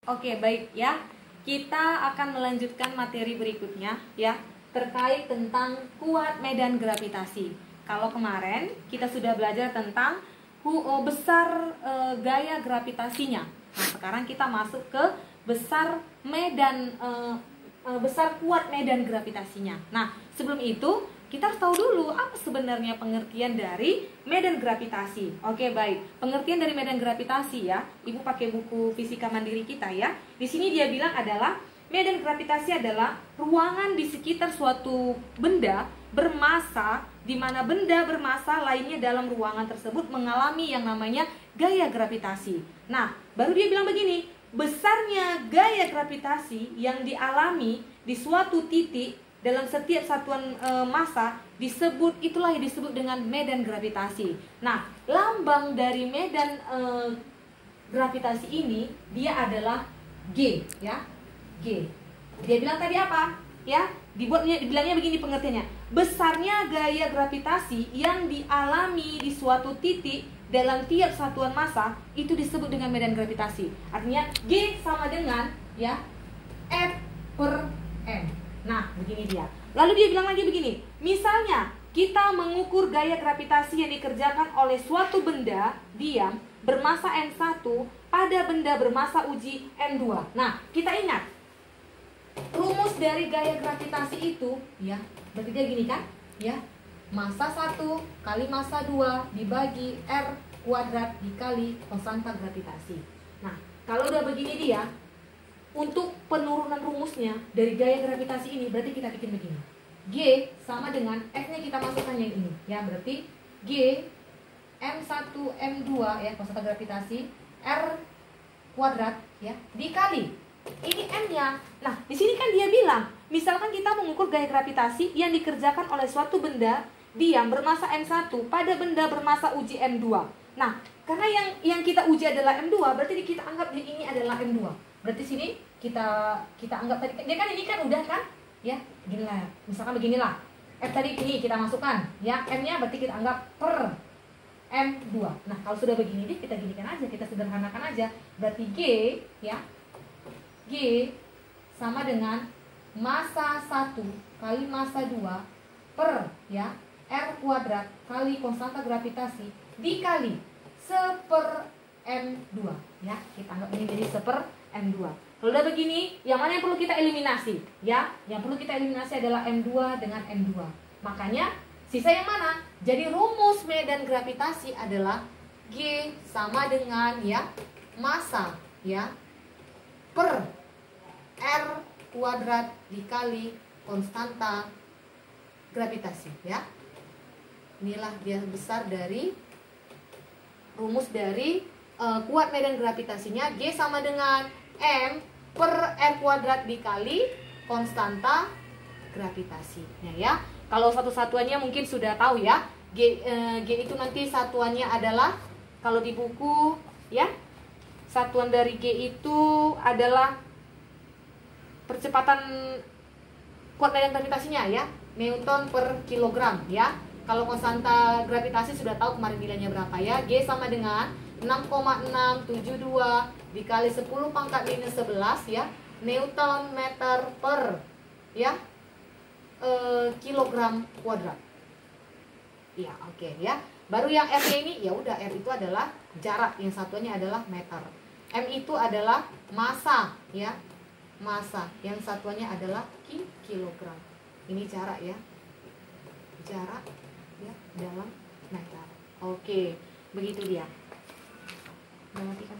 Oke, baik ya. Kita akan melanjutkan materi berikutnya ya, terkait tentang kuat medan gravitasi. Kalau kemarin kita sudah belajar tentang besar gaya gravitasinya. Nah, sekarang kita masuk ke besar medan besar kuat medan gravitasinya. Nah, sebelum itu kita harus tahu dulu apa sebenarnya pengertian dari medan gravitasi. Oke, baik. Pengertian dari medan gravitasi ya. Ibu pakai buku fisika mandiri kita ya. Di sini dia bilang adalah medan gravitasi adalah ruangan di sekitar suatu benda bermassa, di mana benda bermassa lainnya dalam ruangan tersebut mengalami yang namanya gaya gravitasi. Nah, baru dia bilang begini, besarnya gaya gravitasi yang dialami di suatu titik dalam setiap satuan massa itulah yang disebut dengan medan gravitasi. Nah, lambang dari medan gravitasi ini dia adalah G ya. G. Dia bilang tadi apa? Ya, dibilangnya begini pengertiannya. Besarnya gaya gravitasi yang dialami di suatu titik dalam tiap satuan massa itu disebut dengan medan gravitasi. Artinya G sama dengan ya F per M. Nah, begini dia. Lalu dia bilang lagi begini, misalnya kita mengukur gaya gravitasi yang dikerjakan oleh suatu benda diam bermassa M1 pada benda bermassa uji M2. Nah, kita ingat rumus dari gaya gravitasi itu ya, berarti dia gini kan? Ya. Massa 1 kali massa 2 dibagi R kuadrat dikali konstanta gravitasi. Nah, kalau udah begini dia, untuk penurunan rumusnya dari gaya gravitasi ini berarti kita bikin begini. G sama dengan F-nya kita masukkan yang ini. Ya, berarti G M1 M2 ya, konstanta gravitasi R kuadrat ya, dikali ini M-nya. Nah, di sini kan dia bilang, misalkan kita mengukur gaya gravitasi yang dikerjakan oleh suatu benda diam bermassa M1 pada benda bermassa uji M2. Nah, karena yang kita uji adalah M2, berarti kita anggap ini adalah M2. Berarti sini kita anggap tadi dia kan ini kan udah kan ya beginilah, misalkan beginilah F tadi ini kita masukkan ya, M-nya berarti kita anggap per M2. Nah, kalau sudah begini deh kita ginikan aja, kita sederhanakan aja. Berarti G ya, G sama dengan massa 1 kali massa 2 per ya R kuadrat kali konstanta gravitasi dikali 1/M2 ya, kita anggap ini jadi 1/M2. Kalau udah begini, yang mana yang perlu kita eliminasi? Ya, yang perlu kita eliminasi adalah M2 dengan M2. Makanya sisa yang mana? Jadi rumus medan gravitasi adalah G sama dengan ya massa ya per R kuadrat dikali konstanta gravitasi ya. Inilah dia besar dari rumus dari kuat medan gravitasinya. G sama dengan M per R kuadrat dikali konstanta gravitasinya ya. Kalau satu-satuannya mungkin sudah tahu ya. G itu nanti satuannya adalah, kalau di buku ya, satuan dari G itu adalah percepatan kuat medan gravitasinya ya, Newton per kilogram ya. Kalau konstanta gravitasi sudah tahu kemarin nilainya berapa ya. G sama dengan 6,672 dikali 10 pangkat minus 11 ya, Newton meter per ya kilogram kuadrat. Ya, oke ya. Baru yang R-nya ini ya udah, R itu adalah jarak, yang satuannya adalah meter. M itu adalah massa ya. Massa, yang satuannya adalah kilogram. Ini jarak ya. Jarak ya dalam meter. Oke, begitu dia. Matikan.